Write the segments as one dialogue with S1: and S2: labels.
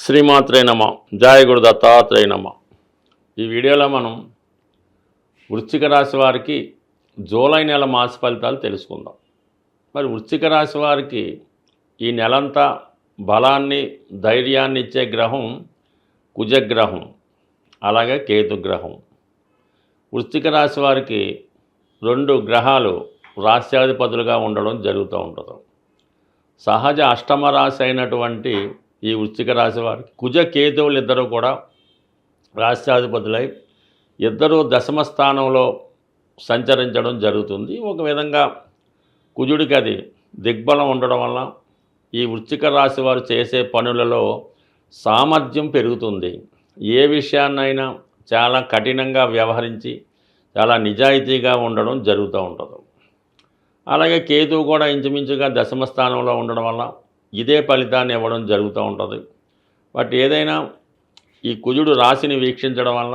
S1: శ్రీమాత్రే నమ. జయ గురు దత్తాత్రేయ నమ. ఈ వీడియోలో మనం వృశ్చిక రాశి వారికి జూలై నెల మాస ఫలితాలు తెలుసుకుందాం. మరి వృశ్చిక రాశి వారికి ఈ నెలంతా బలాన్ని ధైర్యాన్ని ఇచ్చే గ్రహం కుజగ్రహం, అలాగే కేతుగ్రహం. వృశ్చిక రాశి వారికి రెండు గ్రహాలు రాశ్యాధిపతులుగా ఉండడం జరుగుతూ ఉంటుంది. సహజ అష్టమ రాశి అయినటువంటి ఈ వృశ్చిక రాశి వారికి కుజ కేతువులు ఇద్దరు కూడా రాశ్యాధిపతులై ఇద్దరు దశమ స్థానంలో సంచరించడం జరుగుతుంది. ఒక విధంగా కుజుడికి అది దిగ్బలం ఉండడం వల్ల ఈ వృశ్చిక రాశి వారు చేసే పనులలో సామర్థ్యం పెరుగుతుంది. ఏ విషయాన్నైనా చాలా కఠినంగా వ్యవహరించి చాలా నిజాయితీగా ఉండడం జరుగుతూ ఉంటుంది. అలాగే కేతువు కూడా ఇంచుమించుగా దశమ స్థానంలో ఉండడం వల్ల ఇదే ఫలితాన్ని ఇవ్వడం జరుగుతూ ఉంటుంది. బట్ ఏదైనా ఈ కుజుడు రాశిని వీక్షించడం వల్ల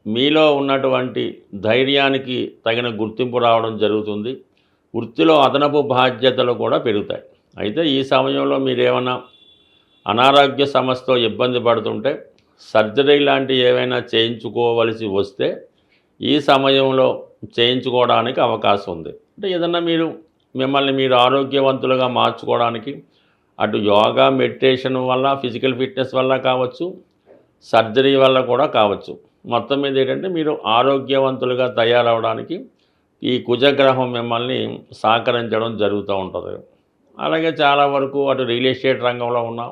S1: మీలో ఉన్నటువంటి ధైర్యానికి తగిన గుర్తింపు రావడం జరుగుతుంది. వృత్తిలో అదనపు బాధ్యతలు కూడా పెరుగుతాయి. అయితే ఈ సమయంలో మీరేమైనా అనారోగ్య సమస్యతో ఇబ్బంది పడుతుంటే సర్జరీ లాంటి ఏవైనా చేయించుకోవలసి వస్తే ఈ సమయంలో చేయించుకోవడానికి అవకాశం ఉంది. అంటే ఏదన్నా మిమ్మల్ని మీరు ఆరోగ్యవంతులుగా మార్చుకోవడానికి అటు యోగా మెడిటేషన్ వల్ల ఫిజికల్ ఫిట్నెస్ వల్ల కావచ్చు, సర్జరీ వల్ల కూడా కావచ్చు. మొత్తం మీద ఏంటంటే మీరు ఆరోగ్యవంతులుగా తయారవడానికి ఈ కుజగ్రహం మిమ్మల్ని సహకరించడం జరుగుతూ ఉంటుంది. అలాగే చాలా వరకు అటు రియల్ ఎస్టేట్ రంగంలో ఉన్నా,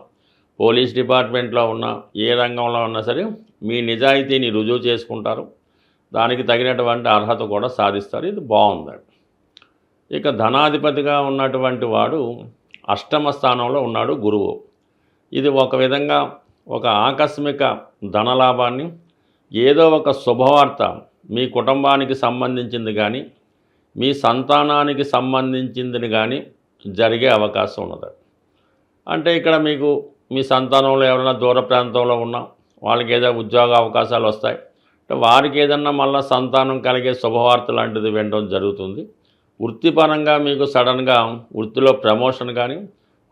S1: పోలీస్ డిపార్ట్మెంట్లో ఉన్నా, ఏ రంగంలో ఉన్నా సరే మీ నిజాయితీని రుజువు చేసుకుంటారు. దానికి తగినటువంటి అర్హత కూడా సాధిస్తారు. ఇది బాగుంది. ఇక ధనాధిపతిగా ఉన్నటువంటి వాడు అష్టమ స్థానంలో ఉన్నాడు గురువు. ఇది ఒక విధంగా ఒక ఆకస్మిక ధనలాభాన్ని, ఏదో ఒక శుభవార్త మీ కుటుంబానికి సంబంధించింది కానీ మీ సంతానానికి సంబంధించింది కానీ జరిగే అవకాశం ఉన్నది. అంటే ఇక్కడ మీకు మీ సంతానంలో ఎవరైనా దూర ప్రాంతంలో ఉన్నా వాళ్ళకి ఏదో ఉద్యోగ అవకాశాలు వస్తాయి. అంటే వారికి ఏదన్నా మళ్ళీ సంతానం కలిగే శుభవార్త లాంటిది వినడం జరుగుతుంది. వృత్తిపరంగా మీకు సడన్గా వృత్తిలో ప్రమోషన్ కానీ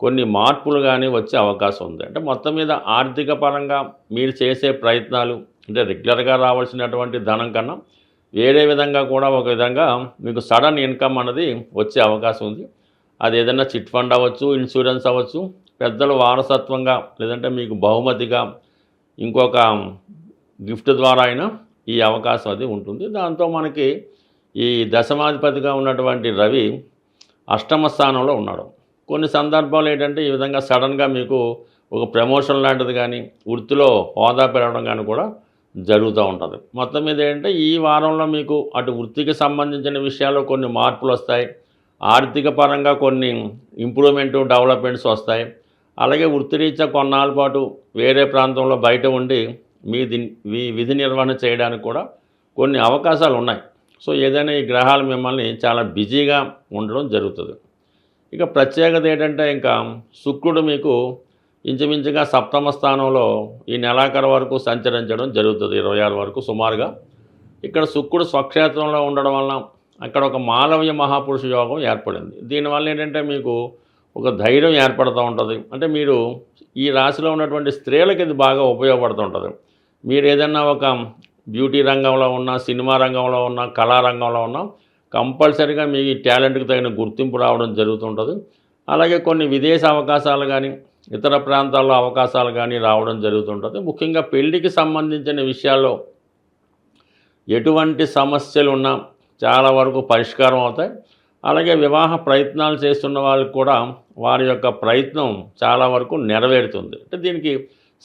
S1: కొన్ని మార్పులు కానీ వచ్చే అవకాశం ఉంది. అంటే మొత్తం మీద ఆర్థిక పరంగా మీరు చేసే ప్రయత్నాలు అంటే రెగ్యులర్గా రావాల్సినటువంటి ధనం కన్నా వేరే విధంగా కూడా ఒక విధంగా మీకు సడన్ ఇన్కమ్ అన్నది వచ్చే అవకాశం ఉంది. అది ఏదైనా చిట్ ఫండ్ అవ్వచ్చు, ఇన్సూరెన్స్ అవ్వచ్చు, పెద్దలు వారసత్వంగా లేదంటే మీకు బహుమతిగా ఇంకొక గిఫ్ట్ ద్వారా అయినా ఈ అవకాశం అది ఉంటుంది. దాంతో మనకి ఈ దశమాధిపతిగా ఉన్నటువంటి రవి అష్టమ స్థానంలో ఉన్నాడు. కొన్ని సందర్భాలు ఏంటంటే ఈ విధంగా సడన్గా మీకు ఒక ప్రమోషన్ లాంటిది కానీ వృత్తిలో హోదా పెరగడం కానీ కూడా జరుగుతూ ఉంటుంది. మొత్తం మీద ఏంటంటే ఈ వారంలో మీకు అటు వృత్తికి సంబంధించిన విషయాల్లో కొన్ని మార్పులు వస్తాయి, ఆర్థిక పరంగా కొన్ని ఇంప్రూవ్మెంటు డెవలప్మెంట్స్ వస్తాయి. అలాగే వృత్తిరీత్యా కొన్నాళ్ళ పాటు వేరే ప్రాంతంలో బయట ఉండి మీ విధి నిర్వహణ చేయడానికి కూడా కొన్ని అవకాశాలు ఉన్నాయి. సో ఏదైనా ఈ గ్రహాలు మిమ్మల్ని చాలా బిజీగా ఉండడం జరుగుతుంది. ఇక ప్రత్యేకత ఏంటంటే ఇంకా శుక్రుడు మీకు ఇంచుమించుగా సప్తమ స్థానంలో ఈ నెలాఖరు వరకు సంచరించడం జరుగుతుంది, 26 వరకు సుమారుగా. ఇక్కడ శుక్రుడు స్వక్షేత్రంలో ఉండడం వల్ల అక్కడ ఒక మాలవ్య మహాపురుష యోగం ఏర్పడింది. దీనివల్ల ఏంటంటే మీకు ఒక ధైర్యం ఏర్పడుతూ ఉంటుంది. అంటే మీరు ఈ రాశిలో ఉన్నటువంటి స్త్రీలకు ఇది బాగా ఉపయోగపడుతూ ఉంటుంది. మీరు ఏదన్నా ఒక బ్యూటీ రంగంలో ఉన్న, సినిమా రంగంలో ఉన్న, కళారంగంలో ఉన్న కంపల్సరీగా మీ టాలెంట్కి తగిన గుర్తింపు రావడం జరుగుతుంటుంది. అలాగే కొన్ని విదేశీ అవకాశాలు కానీ ఇతర ప్రాంతాల్లో అవకాశాలు కానీ రావడం జరుగుతుంటుంది. ముఖ్యంగా పెళ్లికి సంబంధించిన విషయాల్లో ఎటువంటి సమస్యలు ఉన్నా చాలా వరకు పరిష్కారం అవుతాయి. అలాగే వివాహ ప్రయత్నాలు చేస్తున్న వాళ్ళకి కూడా వారి యొక్క ప్రయత్నం చాలా వరకు నెరవేరుతుంది. అంటే దీనికి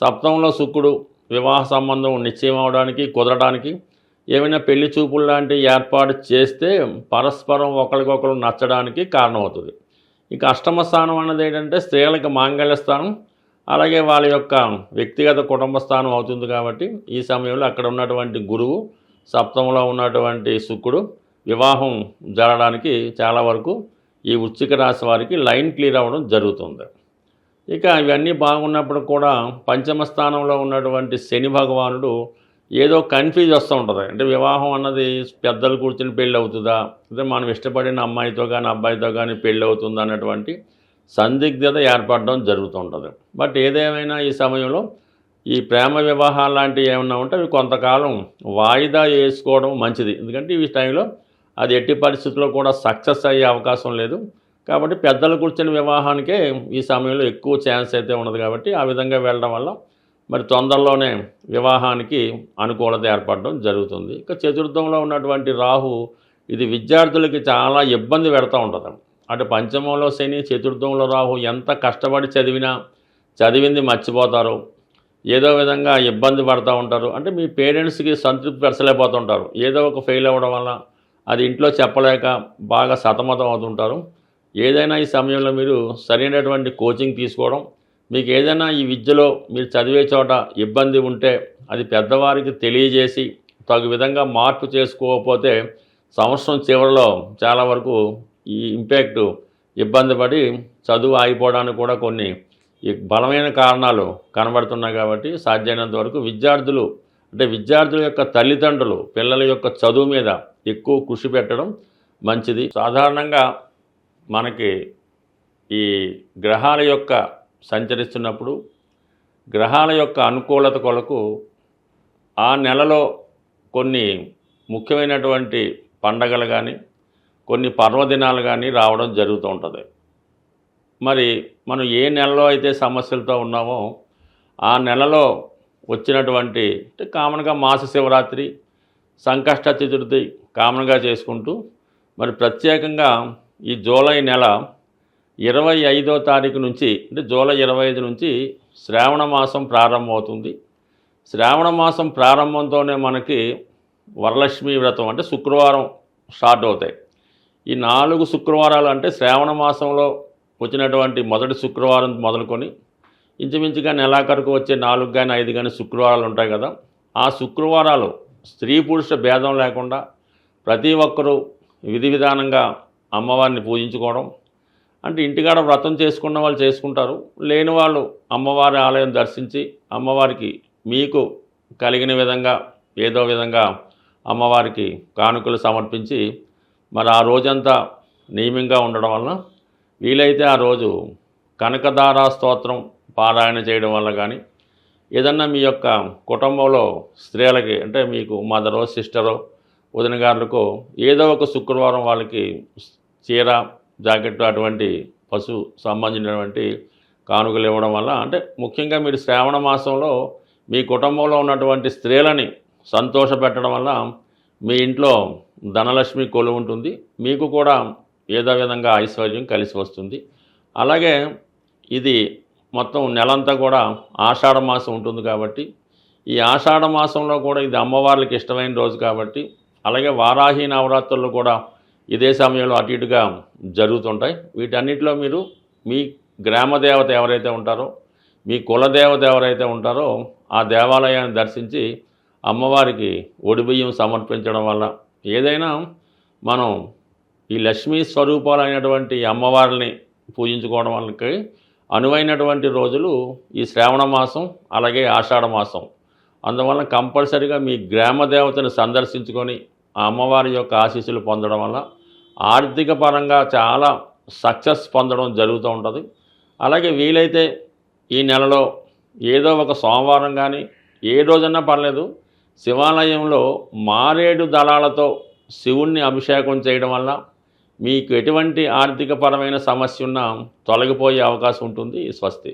S1: సప్తమంలో శుక్రుడు వివాహ సంబంధం నిశ్చయం అవడానికి కుదరడానికి, ఏమైనా పెళ్లి చూపులు లాంటివి ఏర్పాటు చేస్తే పరస్పరం ఒకరికొకరు నచ్చడానికి కారణమవుతుంది. ఇక అష్టమ స్థానం అన్నది ఏంటంటే స్త్రీలకు మాంగళ్య స్థానం, అలాగే వాళ్ళ యొక్క వ్యక్తిగత కుటుంబ స్థానం అవుతుంది. కాబట్టి ఈ సమయంలో అక్కడ ఉన్నటువంటి గురువు, సప్తమంలో ఉన్నటువంటి శుక్రుడు వివాహం జరగడానికి చాలా వరకు ఈ వృశ్చిక రాశి వారికి లైన్ క్లియర్ అవ్వడం జరుగుతుంది. ఇక ఇవన్నీ బాగున్నప్పుడు కూడా పంచమ స్థానంలో ఉన్నటువంటి శని భగవానుడు ఏదో కన్ఫ్యూజ్ వస్తూ ఉంటుంది. అంటే వివాహం అన్నది పెద్దలు కూర్చుని పెళ్ళి అవుతుందా, అంటే మనం ఇష్టపడిన అమ్మాయితో కానీ అబ్బాయితో కానీ పెళ్ళి అవుతుందా అన్నటువంటి సందిగ్ధత ఏర్పడడం జరుగుతూ ఉంటుంది. బట్ ఏదేమైనా ఈ సమయంలో ఈ ప్రేమ వివాహాలు లాంటివి ఏమన్నా ఉంటే అవి కొంతకాలం వాయిదా వేసుకోవడం మంచిది. ఎందుకంటే ఈ టైంలో అది ఎట్టి పరిస్థితుల్లో కూడా సక్సెస్ అయ్యే అవకాశం లేదు. కాబట్టి పెద్దలు కూర్చొని వివాహానికే ఈ సమయంలో ఎక్కువ ఛాన్స్ అయితే ఉన్నది. కాబట్టి ఆ విధంగా వెళ్ళడం వల్ల మరి తొందరలోనే వివాహానికి అనుకూలత ఏర్పడడం జరుగుతుంది. ఇక చతుర్థంలో ఉన్నటువంటి రాహు ఇది విద్యార్థులకి చాలా ఇబ్బంది పెడతా ఉంటుంది. అటు పంచమంలో శని, చతుర్థంలో రాహు ఎంత కష్టపడి చదివినా చదివింది మర్చిపోతారు, ఏదో విధంగా ఇబ్బంది పడుతూ ఉంటారు. అంటే మీ పేరెంట్స్కి సంతృప్తి పరచలేకపోతుంటారు. ఏదో ఒక ఫెయిల్ అవ్వడం వల్ల అది ఇంట్లో చెప్పలేక బాగా సతమతం అవుతుంటారు. ఏదైనా ఈ సమయంలో మీరు సరైనటువంటి కోచింగ్ తీసుకోవడం, మీకు ఏదైనా ఈ విద్యలో మీరు చదివే చోట ఇబ్బంది ఉంటే అది పెద్దవారికి తెలియజేసి తగు విధంగా మార్పు చేసుకోకపోతే సంవత్సరం చివరిలో చాలా వరకు ఈ ఇంపాక్ట్ ఇబ్బంది పడి చదువు ఆగిపోవడానికి కూడా కొన్ని ఈ బలమైన కారణాలు కనబడుతున్నాయి. కాబట్టి సాధ్యమైనంత వరకు విద్యార్థుల యొక్క తల్లిదండ్రులు పిల్లల యొక్క చదువు మీద ఎక్కువ కృషి పెట్టడం మంచిది. సాధారణంగా మనకి ఈ గ్రహాల యొక్క సంచరిస్తున్నప్పుడు గ్రహాల యొక్క అనుకూలత కొరకు ఆ నెలలో కొన్ని ముఖ్యమైనటువంటి పండగలు కానీ కొన్ని పర్వదినాలు కానీ రావడం జరుగుతూ ఉంటుంది. మరి మనం ఏ నెలలో అయితే సమస్యలతో ఉన్నామో ఆ నెలలో వచ్చినటువంటి కామన్గా మాస శివరాత్రి, సంకష్ట చతుర్థి కామన్గా చేసుకుంటూ మరి ప్రత్యేకంగా ఈ జూలై నెల 25వ తారీఖు నుంచి అంటే జూలై 25 నుంచి శ్రావణ మాసం ప్రారంభమవుతుంది. శ్రావణ మాసం ప్రారంభంతోనే మనకి వరలక్ష్మి వ్రతం అంటే శుక్రవారం స్టార్ట్ అవుతాయి. ఈ 4 శుక్రవారాలు అంటే శ్రావణ మాసంలో వచ్చినటువంటి మొదటి శుక్రవారం మొదలుకొని ఇంచుమించుగా నెలాఖరుకు వచ్చే 4 కానీ 5 కానీ శుక్రవారాలు ఉంటాయి కదా. ఆ శుక్రవారాలు స్త్రీ పురుష భేదం లేకుండా ప్రతి ఒక్కరూ విధి విధానంగా అమ్మవారిని పూజించుకోవడం, అంటే ఇంటికాడ వ్రతం చేసుకున్న వాళ్ళు చేసుకుంటారు, లేని వాళ్ళు అమ్మవారి ఆలయం దర్శించి అమ్మవారికి మీకు కలిగిన విధంగా ఏదో విధంగా అమ్మవారికి కానుకలు సమర్పించి మరి ఆ రోజంతా నియమంగా ఉండడం వలన వీలైతే ఆ రోజు కనకదార స్తోత్రం పారాయణ చేయడం వల్ల కానీ ఏదన్నా మీ యొక్క కుటుంబంలో స్త్రీలకి అంటే మీకు మదరో సిస్టరో వదిన గారులకో ఏదో ఒక శుక్రవారం వాళ్ళకి చీర జాకెట్ అటువంటి పశు సంబంధించినటువంటి కానుకలు ఇవ్వడం వల్ల అంటే ముఖ్యంగా మీరు శ్రావణ మాసంలో మీ కుటుంబంలో ఉన్నటువంటి స్త్రీలని సంతోషపెట్టడం వల్ల మీ ఇంట్లో ధనలక్ష్మి కొలువు ఉంటుంది, మీకు కూడా ఏదో విధంగా ఐశ్వర్యం కలిసి వస్తుంది. అలాగే ఇది మొత్తం నెలంతా కూడా ఆషాఢ మాసం ఉంటుంది కాబట్టి ఈ ఆషాఢ మాసంలో కూడా ఇది అమ్మవార్లకి ఇష్టమైన రోజు కాబట్టి అలాగే వారాహి నవరాత్రులు కూడా ఇదే సమయంలో అటు ఇటుగా జరుగుతుంటాయి. వీటన్నిటిలో మీరు మీ గ్రామదేవత ఎవరైతే ఉంటారో మీ కులదేవత ఎవరైతే ఉంటారో ఆ దేవాలయాన్ని దర్శించి అమ్మవారికి ఒడిబియ్యం సమర్పించడం వల్ల ఏదైనా మనం ఈ లక్ష్మీ స్వరూపాలైనటువంటి అమ్మవారిని పూజించుకోవడం వల్లకి అనువైనటువంటి రోజులు ఈ శ్రావణ మాసం అలాగే ఆషాఢ మాసం. అందువల్ల కంపల్సరిగా మీ గ్రామ దేవతను సందర్శించుకొని ఆ అమ్మవారి యొక్క ఆశీస్సులు పొందడం వల్ల ఆర్థిక పరంగా చాలా సక్సెస్ పొందడం జరుగుతూ ఉంటుంది. అలాగే వీలైతే ఈ నెలలో ఏదో ఒక సోమవారం కానీ ఏ రోజన్నా పర్లేదు శివాలయంలో మారేడు దళాలతో శివుణ్ణి అభిషేకం చేయడం వల్ల మీకు ఎటువంటి ఆర్థికపరమైన సమస్య ఉన్నా తొలగిపోయే అవకాశం ఉంటుంది. స్వస్తి.